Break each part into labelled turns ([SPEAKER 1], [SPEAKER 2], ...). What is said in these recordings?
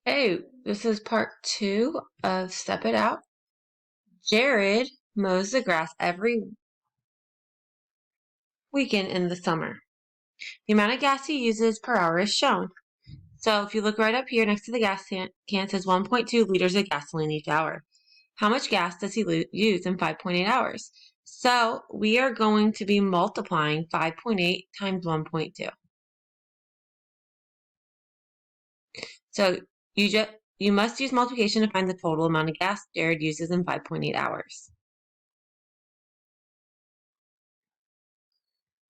[SPEAKER 1] Hey, this is part 2 of Step It Out. Jared mows the grass every weekend in the summer. The amount of gas he uses per hour is shown. So if you look right up here next to the gas can, it says 1.2 liters of gasoline each hour. How much gas does he use in 5.8 hours? So we are going to be multiplying 5.8 times 1.2. So you must use multiplication to find the total amount of gas Jared uses in 5.8 hours.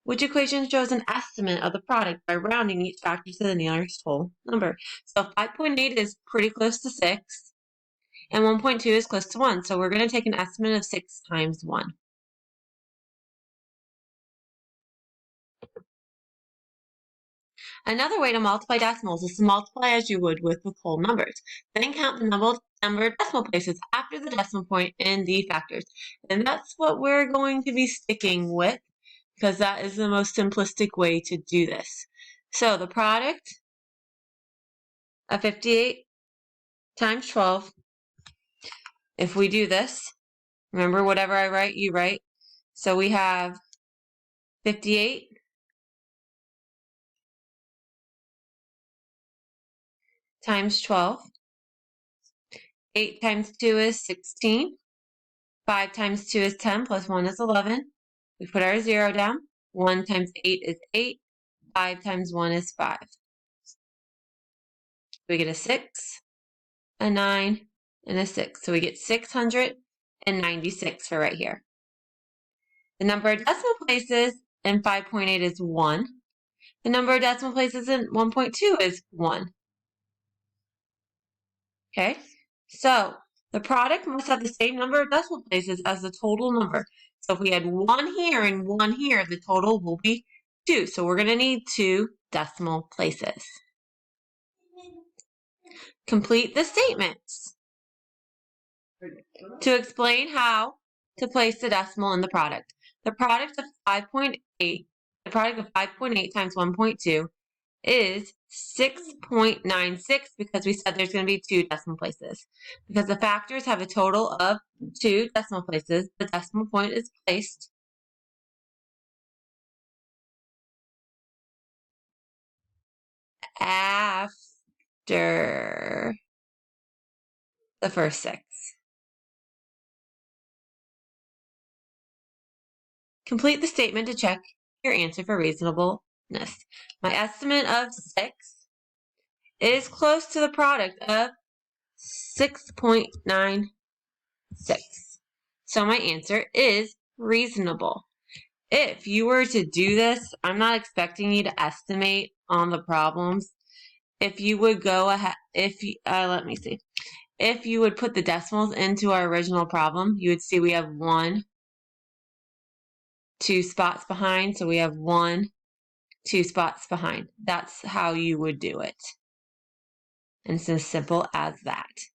[SPEAKER 1] Which equation shows an estimate of the product by rounding each factor to the nearest whole number? So 5.8 is pretty close to 6, and 1.2 is close to 1. So we're going to take an estimate of 6 times 1. Another way to multiply decimals is to multiply as you would with whole numbers. Then count the number of decimal places after the decimal point in the factors. And that's what we're going to be sticking with, because that is the most simplistic way to do this. So the product of 58 times 12, if we do this, remember whatever I write, you write. So we have 58 times 12. 8 times 2 is 16. 5 times 2 is 10, plus 1 is 11. We put our 0 down. 1 times 8 is 8. 5 times 1 is 5. We get a 6, a 9, and a 6. So we get 696 for right here. The number of decimal places in 5.8 is 1. The number of decimal places in 1.2 is 1. Okay, so the product must have the same number of decimal places as the total number. So if we had 1 here and 1 here, the total will be 2. So we're going to need 2 decimal places. Complete the statements. To explain how to place the decimal in the product. The product of 5.8 times 1.2 is 6.96, because we said there's going to be 2 decimal places. Because the factors have a total of 2 decimal places, the decimal point is placed after the first 6. Complete the statement to check your answer for reasonableness. My estimate of 6 is close to the product of 6.96. So my answer is reasonable. If you were to do this, I'm not expecting you to estimate on the problems. If you would go ahead, if you would put the decimals into our original problem, you would see we have 1, 2 spots behind. So we have 1, 2 spots behind. That's how you would do it. And it's as simple as that.